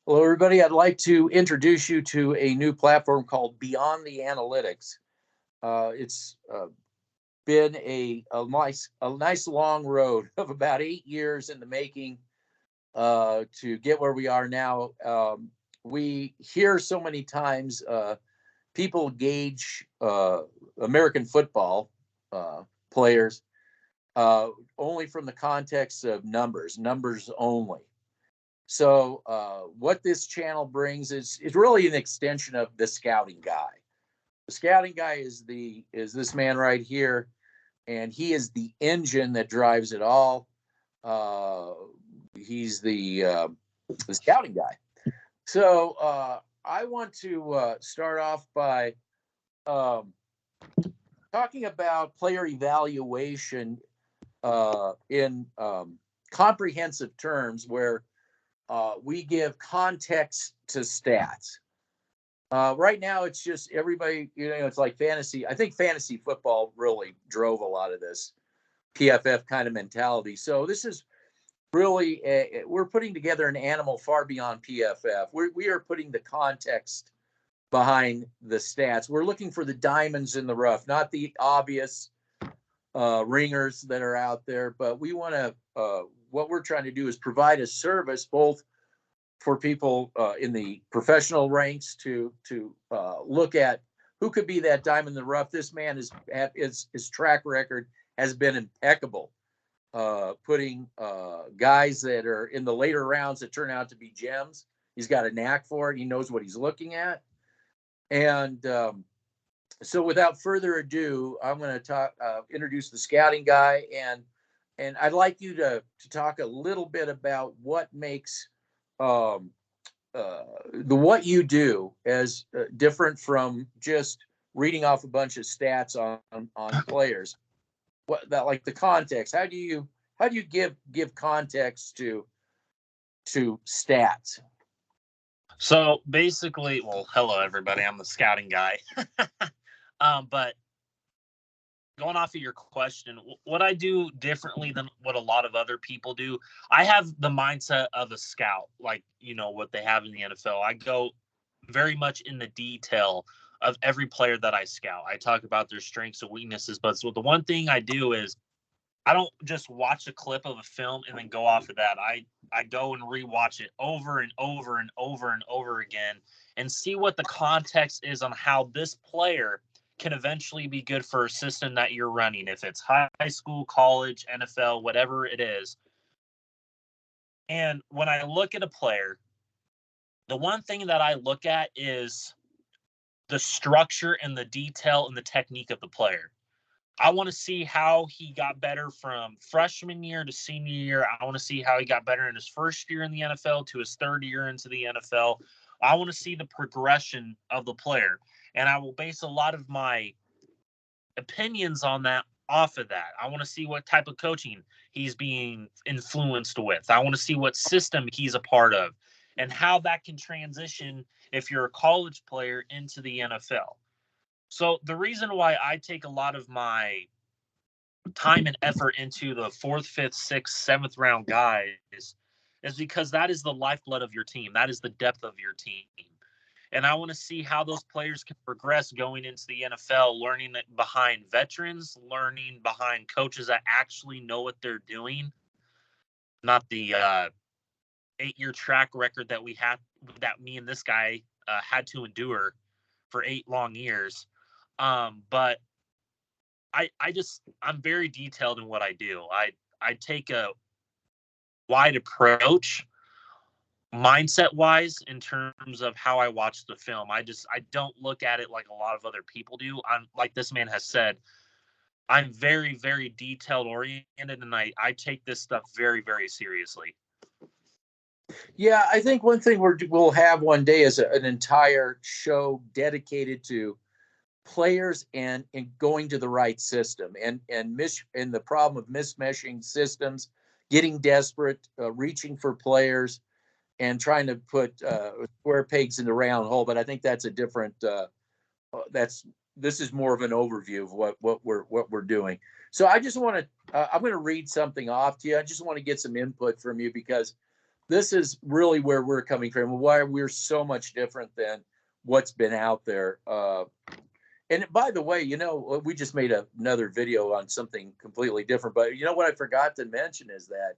Hello, everybody. I'd like to introduce you to a new platform called Beyond the Analytics. It's been a nice long road of about 8 years in the making to get where we are now. We hear so many times people gauge American football players only from the context of numbers only. So what this channel brings is really an extension of the scouting guy. The scouting guy is this man right here, and he is the engine that drives it all. He's the scouting guy. So I want to start off by talking about player evaluation in comprehensive terms, where we give context to stats. Right now, it's just everybody, it's like fantasy. I think fantasy football really drove a lot of this PFF kind of mentality. So this is really, we're putting together an animal far beyond PFF. We are putting the context behind the stats. We're looking for the diamonds in the rough, not the obvious ringers that are out there, but we want to, what we're trying to do is provide a service both for people in the professional ranks to look at who could be that diamond in the rough. This man his track record has been impeccable, putting guys that are in the later rounds that turn out to be gems. He's got a knack for it. He knows what he's looking at. And so without further ado, I'm going to introduce the scouting guy, and I'd like you to talk a little bit about what makes what you do as different from just reading off a bunch of stats on players. What that, like, the context? How do you give context to stats? So basically, well, hello everybody. I'm the scouting guy. But going off of your question, what I do differently than what a lot of other people do, I have the mindset of a scout, like, what they have in the NFL. I go very much in the detail of every player that I scout. I talk about their strengths and weaknesses, but so the one thing I do is I don't just watch a clip of a film and then go off of that. I go and rewatch it over and over and over and over again and see what the context is on how this player can eventually be good for a system that you're running. If it's high school, college, NFL, whatever it is. And when I look at a player, the one thing that I look at is the structure and the detail and the technique of the player. I want to see how he got better from freshman year to senior year. I want to see how he got better in his first year in the NFL to his third year into the NFL. I want to see the progression of the player. And I will base a lot of my opinions on that off of that. I want to see what type of coaching he's being influenced with. I want to see what system he's a part of and how that can transition if you're a college player into the NFL. So the reason why I take a lot of my time and effort into the 4th, 5th, 6th, 7th round guys is because that is the lifeblood of your team. That is the depth of your team. And I want to see how those players can progress going into the NFL, learning that behind veterans, learning behind coaches that actually know what they're doing, not the 8-year track record that we had, that me and this guy had to endure for 8 long years. But I'm very detailed in what I do. I take a wide approach mindset wise in terms of how I watch the film. I don't look at it like a lot of other people do. I'm, like this man has said, I'm very, very detailed oriented, and I take this stuff very, very seriously. Yeah, I think one thing we'll have one day is an entire show dedicated to players and going to the right system and the problem of mismeshing systems, getting desperate, reaching for players, and trying to put square pegs in the round hole. But I think that's a different. This is more of an overview of what we're doing. So I just want to. I'm going to read something off to you. I just want to get some input from you because this is really where we're coming from, why we're so much different than what's been out there. And by the way, we just made another video on something completely different. But you know what I forgot to mention is that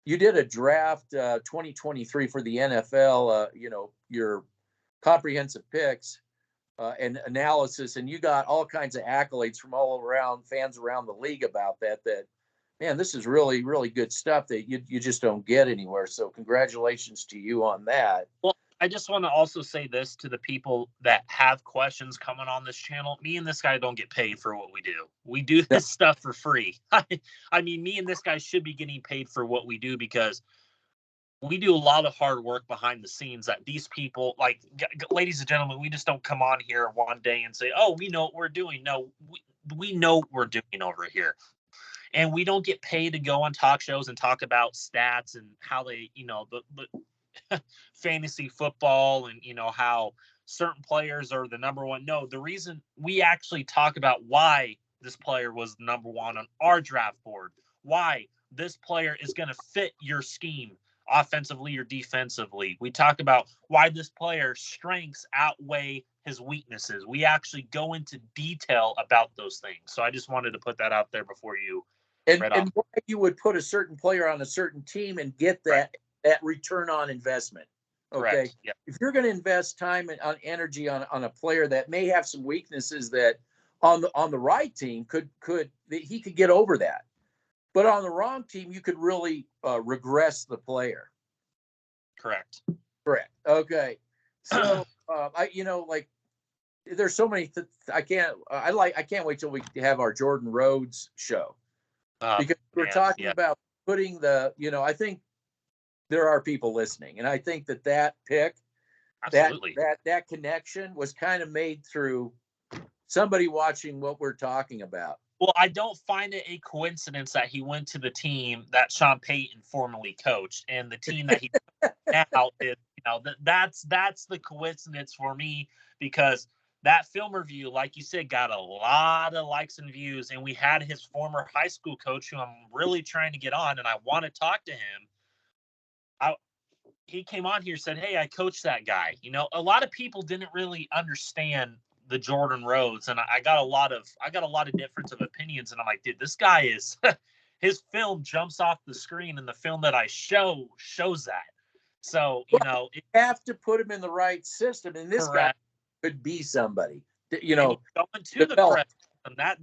you did a draft 2023 for the NFL, your comprehensive picks and analysis, and you got all kinds of accolades from all around fans around the league about that. Man, this is really, really good stuff that you just don't get anywhere. So congratulations to you on that. Well, I just want to also say this to the people that have questions coming on this channel. Me and this guy don't get paid for what we do. We do this stuff for free. I mean, me and this guy should be getting paid for what we do, because we do a lot of hard work behind the scenes that these people, like, ladies and gentlemen, we just don't come on here one day and say, oh, we know what we're doing. No, we know what we're doing over here. And we don't get paid to go on talk shows and talk about stats and how they, the fantasy football and, how certain players are the number one. No, the reason we actually talk about why this player was number one on our draft board, why this player is going to fit your scheme offensively or defensively. We talk about why this player's strengths outweigh his weaknesses. We actually go into detail about those things. So I just wanted to put that out there before you. And why you would put a certain player on a certain team and get that return on investment. Okay. Correct. Yeah. If you're going to invest time and energy on a player that may have some weaknesses that on the right team he could get over that, but on the wrong team you could really regress the player. Correct. Okay. So there's so many. I can't wait till we have our Jordan Rhodes show. Because we're talking about putting I think there are people listening, and I think that pick, absolutely, that connection was kind of made through somebody watching what we're talking about. Well, I don't find it a coincidence that he went to the team that Sean Payton formerly coached, and the team that he now is, that's the coincidence for me, because that film review, like you said, got a lot of likes and views, and we had his former high school coach, who I'm really trying to get on, and I want to talk to him. He came on here, said, hey, I coached that guy. A lot of people didn't really understand the Jordan Rhodes, and I got a lot of difference of opinions, and I'm like, dude, this guy is his film jumps off the screen, and the film that I shows that. So, you have to put him in the right system, and this guy could be somebody, going to the correct system. That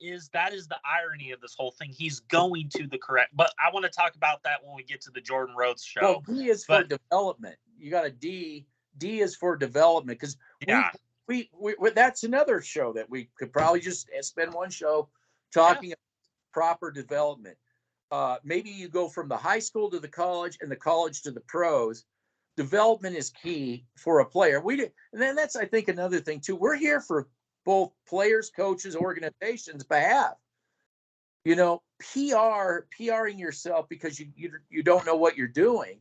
is the irony of this whole thing. He's going to the correct, but I want to talk about that when we get to the Jordan Rhodes show. Well, D is for development. You got a D. D is for development, because we that's another show that we could probably just spend one show talking about proper development. Maybe you go from the high school to the college and the college to the pros. Development is key for a player. And then that's, I think, another thing too. We're here for both players, coaches, organizations' behalf. PRing yourself because you don't know what you're doing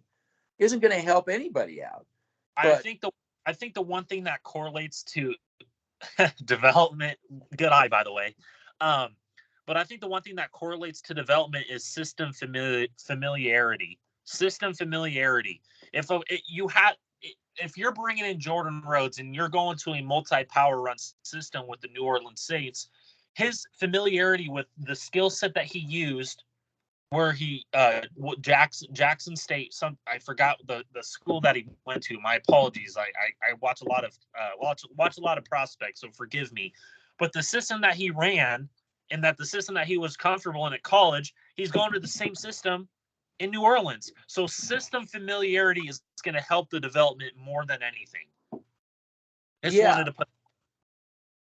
isn't going to help anybody out. I think the one thing that correlates to development, good eye, by the way. But I think the one thing that correlates to development is system familiarity. System familiarity. If you're bringing in Jordan Rhodes and you're going to a multi-power run system with the New Orleans Saints, his familiarity with the skill set that he used, where he Jackson State, I forgot the school that he went to. My apologies. I watch a lot of watch a lot of prospects, so forgive me. But the system that he ran, and that the system that he was comfortable in at college, he's going to the same system in New Orleans. So system familiarity is going to help the development more than anything. Wanted to put.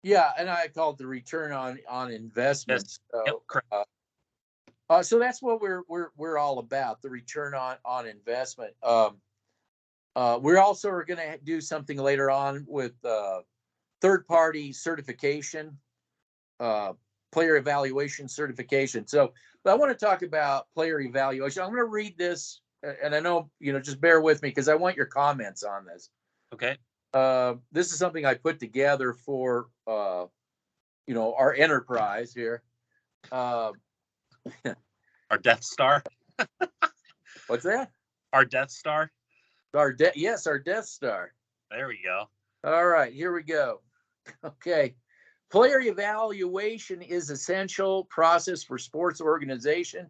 Yeah, and I call it the return on investment. Yes. Correct. So that's what we're all about, the return on investment. We're also going to do something later on with third-party certification, player evaluation certification. So, but I want to talk about player evaluation. I'm going to read this, and I know, just bear with me because I want your comments on this. Okay. This is something I put together for, our enterprise here. Our Death Star. What's that? Our Death Star. Our Death Star. There we go. All right, here we go. Okay. Player evaluation is essential process for sports organization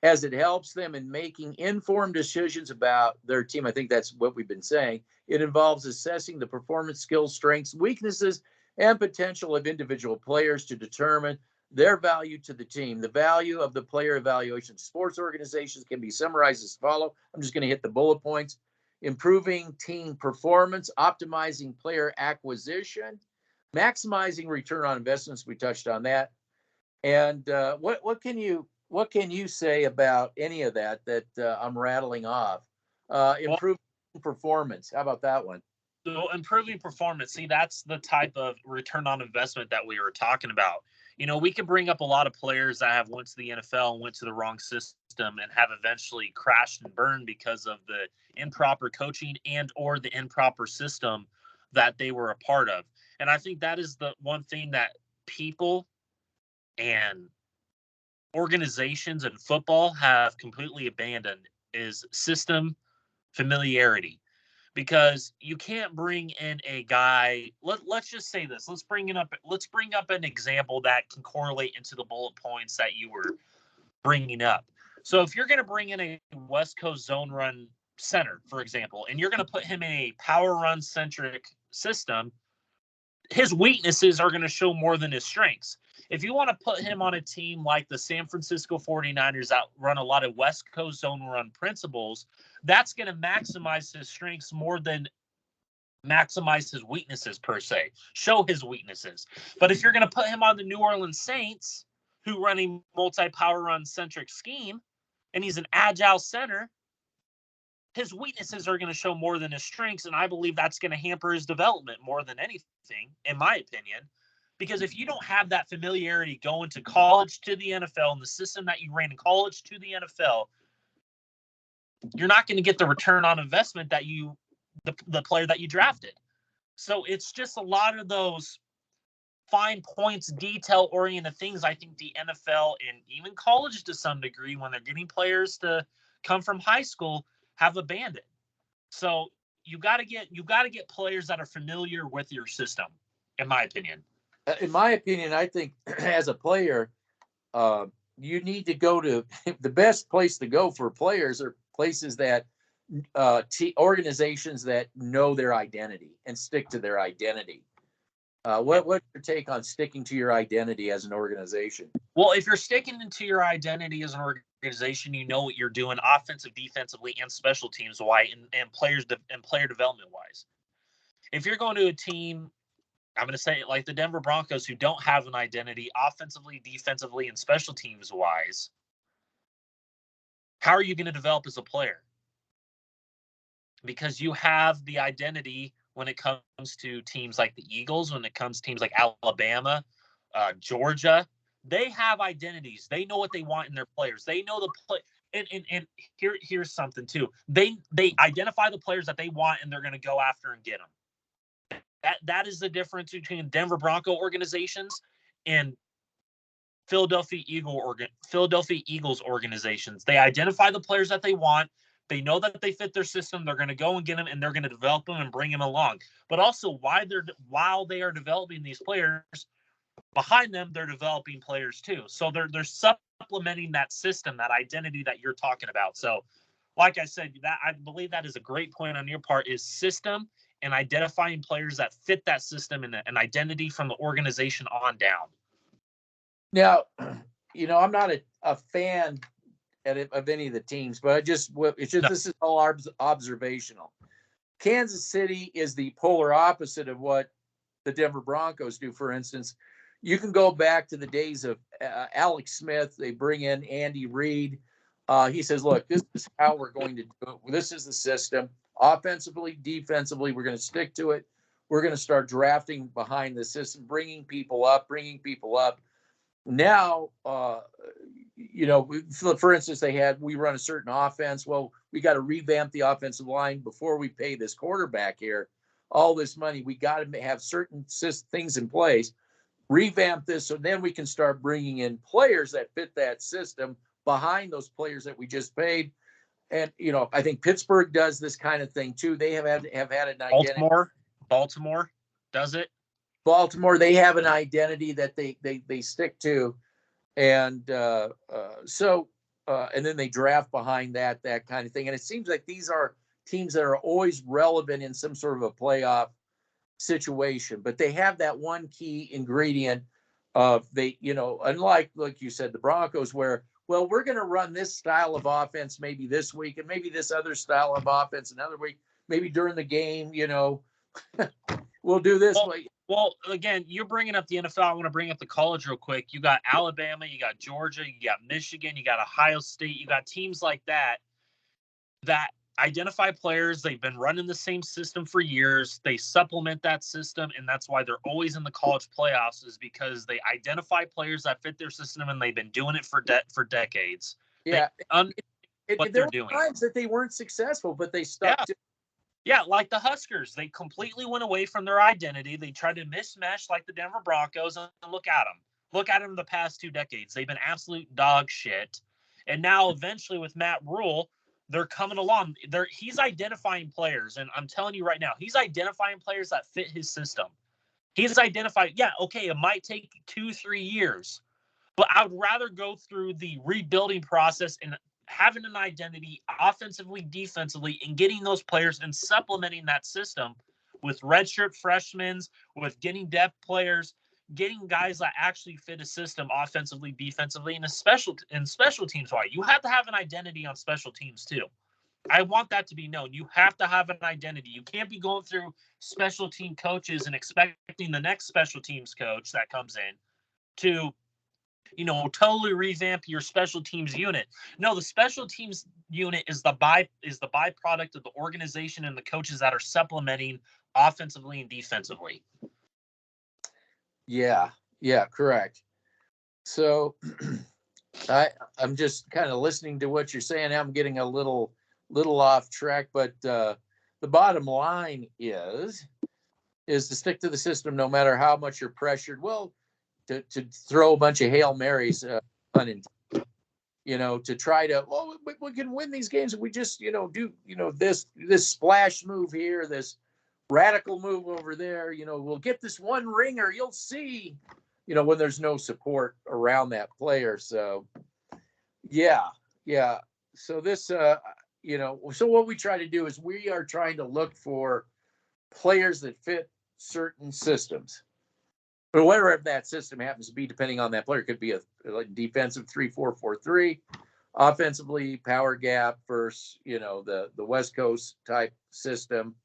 as it helps them in making informed decisions about their team. I think that's what we've been saying. It involves assessing the performance, skills, strengths, weaknesses, and potential of individual players to determine their value to the team. The value of the player evaluation sports organizations can be summarized as follows. I'm just going to hit the bullet points. Improving team performance, optimizing player acquisition, maximizing return on investments. We touched on that. And what can you say about any of that I'm rattling off? Improving performance. How about that one? So improving performance. See, that's the type of return on investment that we were talking about. We could bring up a lot of players that have went to the NFL and went to the wrong system and have eventually crashed and burned because of the improper coaching and or the improper system that they were a part of. And I think that is the one thing that people and organizations in football have completely abandoned is system familiarity. Because you can't bring in a guy. Let's just say this. Let's bring up an example that can correlate into the bullet points that you were bringing up. So if you're going to bring in a West Coast zone run center, for example, and you're going to put him in a power run centric system, his weaknesses are going to show more than his strengths. If you want to put him on a team like the San Francisco 49ers that run a lot of West Coast zone run principles, that's going to maximize his strengths more than maximize his weaknesses per se, show his weaknesses. But if you're going to put him on the New Orleans Saints, who run a multi-power run centric scheme, and he's an agile center, his weaknesses are going to show more than his strengths. And I believe that's going to hamper his development more than anything, in my opinion. Because if you don't have that familiarity going to college to the NFL and the system that you ran in college to the NFL, you're not going to get the return on investment that the player that you drafted. So it's just a lot of those fine points, detail-oriented things I think the NFL and even college to some degree, when they're getting players to come from high school, have abandoned. So you got to get players that are familiar with your system, in my opinion. In my opinion, I think as a player, you need to go to the best place to go for players are places that organizations that know their identity and stick to their identity. What's your take on sticking to your identity as an organization? Well, if you're sticking to your identity as an organization, you know what you're doing offensive, defensively, and special teams wise, and player development wise. If you're going to a team, I'm going to say it like the Denver Broncos, who don't have an identity offensively, defensively, and special teams wise, how are you going to develop as a player? Because you have the identity when it comes to teams like the Eagles, when it comes to teams like Alabama, Georgia. They have identities. They know what they want in their players. They know the play. And here's something too. They identify the players that they want, and they're going to go after and get them. That is the difference between Denver Bronco organizations and Philadelphia Eagles organizations. They identify the players that they want. They know that they fit their system. They're going to go and get them, and they're going to develop them and bring them along. But also, while they are developing these players, behind them, they're developing players too. So they're supplementing that system, that identity that you're talking about. So, like I said, that I believe that is a great point on your part, is system and identifying players that fit that system and an identity from the organization on down. Now, I'm not a fan of any of the teams, but this is all observational. Kansas City is the polar opposite of what the Denver Broncos do. For instance, you can go back to the days of Alex Smith. They bring in Andy Reid. He says, look, this is how we're going to do it. This is the system. Offensively, defensively, we're going to stick to it. We're going to start drafting behind the system, bringing people up. Now, for instance, we run a certain offense. Well, we got to revamp the offensive line before we pay this quarterback here all this money. We got to have certain things in place, revamp this, so then we can start bringing in players that fit that system behind those players that we just paid. and I think Pittsburgh does this kind of thing too. They have had an identity. Baltimore does it. Baltimore, they have an identity that they stick to, and and then they draft behind that kind of thing. And it seems like these are teams that are always relevant in some sort of a playoff situation, but they have that one key ingredient of unlike, like you said, the Broncos, where, well, we're going to run this style of offense maybe this week and maybe this other style of offense another week, maybe during the game, we'll do this way. Well, again, you're bringing up the NFL. I want to bring up the college real quick. You got Alabama, you got Georgia, you got Michigan, you got Ohio State, you got teams like that identify players. They've been running the same system for years. They supplement that system, and that's why they're always in the college playoffs, is because they identify players that fit their system, and they've been doing it for decades. Yeah, what they're doing. There were times that they weren't successful, but they stuck to. Yeah, like the Huskers. They completely went away from their identity. They tried to mismatch like the Denver Broncos, and look at them. Look at them the past 2 decades. They've been absolute dog shit. And now eventually with Matt Rule, they're coming along. He's identifying players, and I'm telling you right now, he's identifying players that fit his system. He's identified, it might take 2-3 years, but I would rather go through the rebuilding process and having an identity offensively, defensively, and getting those players and supplementing that system with redshirt freshmen, with getting depth players, getting guys that actually fit a system offensively, defensively, and special teams. Why you have to have an identity on special teams too. I want that to be known. You have to have an identity. You can't be going through special team coaches and expecting the next special teams coach that comes in to totally revamp your special teams unit. No, the special teams unit is the byproduct of the organization and the coaches that are supplementing offensively and defensively. Yeah, correct. So I'm just kind of listening to what you're saying. I'm getting a little off track, but the bottom line is to stick to the system no matter how much you're pressured. Well, to throw a bunch of Hail Marys, to try to, we can win these games if we just, do, this splash move here, this radical move over there, we'll get this one ringer, you'll see, when there's no support around that player. So, yeah. So this, so what we try to do is we are trying to look for players that fit certain systems. But whatever that system happens to be, depending on that player, it could be a defensive 3-4-4-3, offensively power gap versus the West Coast type system.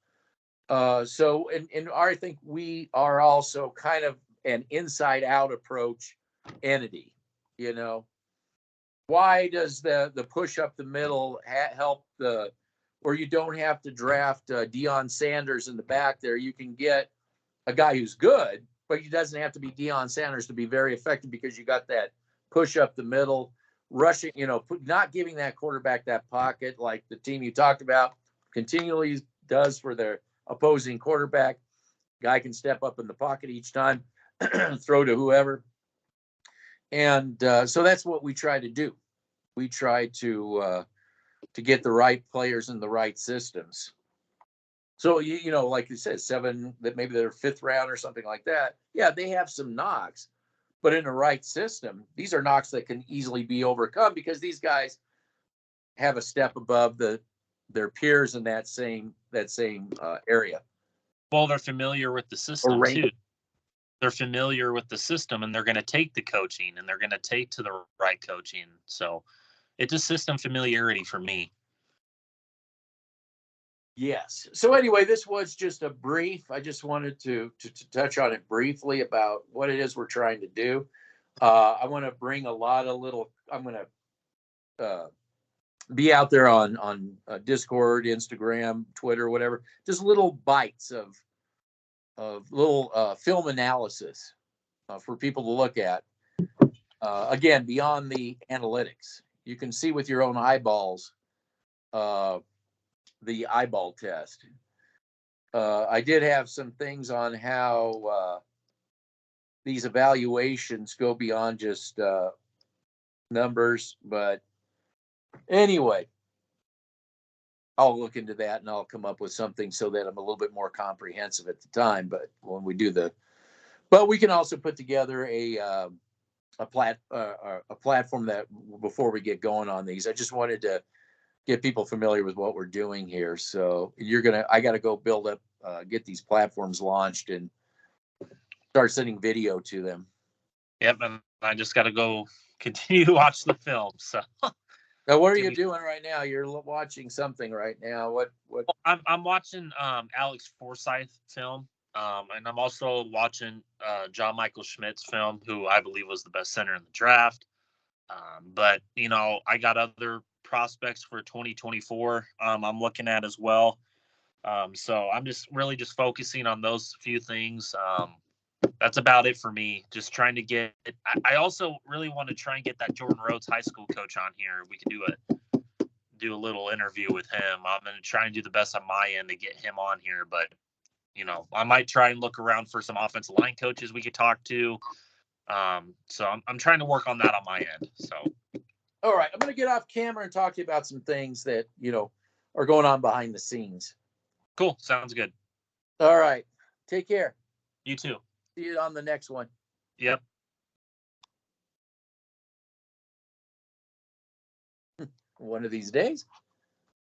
So I think we are also kind of an inside out approach entity. Why does the push up the middle help where you don't have to draft Deion Sanders in the back there? You can get a guy who's good, but he doesn't have to be Deion Sanders to be very effective, because you got that push up the middle, rushing, not giving that quarterback that pocket like the team you talked about continually does for their opposing quarterback. Guy can step up in the pocket each time, throw to whoever. And so that's what we try to do. We try to get the right players in the right systems. So, like you said, 7 that maybe they're 5th round or something like that. Yeah, they have some knocks, but in the right system, these are knocks that can easily be overcome, because these guys have a step above their peers in that same area. Well, they're familiar with the system too. They're familiar with the system, and they're going to take the coaching, and they're going to take to the right coaching. So it's a system familiarity for me. Yes. So anyway, this was just a brief. I just wanted to touch on it briefly about what it is we're trying to do. I want to bring a lot of I'm going to be out there on Discord, Instagram, Twitter, whatever. Just little bites of little film analysis for people to look at. Again, beyond the analytics, you can see with your own eyeballs. The eyeball test. I did have some things on how these evaluations go beyond just numbers, but anyway, I'll look into that and I'll come up with something so that I'm a little bit more comprehensive at the time. But when we do but we can also put together a platform that before we get going on these. I just wanted to get people familiar with what we're doing here. So I got to go build up, get these platforms launched and start sending video to them. Yep, and I just got to go continue to watch the film. So. Now, what are you doing right now? You're watching something right now. What? I'm watching Alex Forsyth film, and I'm also watching John Michael Schmidt's film, who I believe was the best center in the draft. But I got other prospects for 2024. I'm looking at as well. So I'm just focusing on those few things. That's about it for me. Just trying to get. I also really want to try and get that Jordan Rhodes high school coach on here. We can do a little interview with him. I'm going to try and do the best on my end to get him on here, but I might try and look around for some offensive line coaches we could talk to. So I'm trying to work on that on my end. So, all right, I'm going to get off camera and talk to you about some things that, are going on behind the scenes. Cool. Sounds good. All right. Take care. You too. See you on the next one. Yep. One of these days.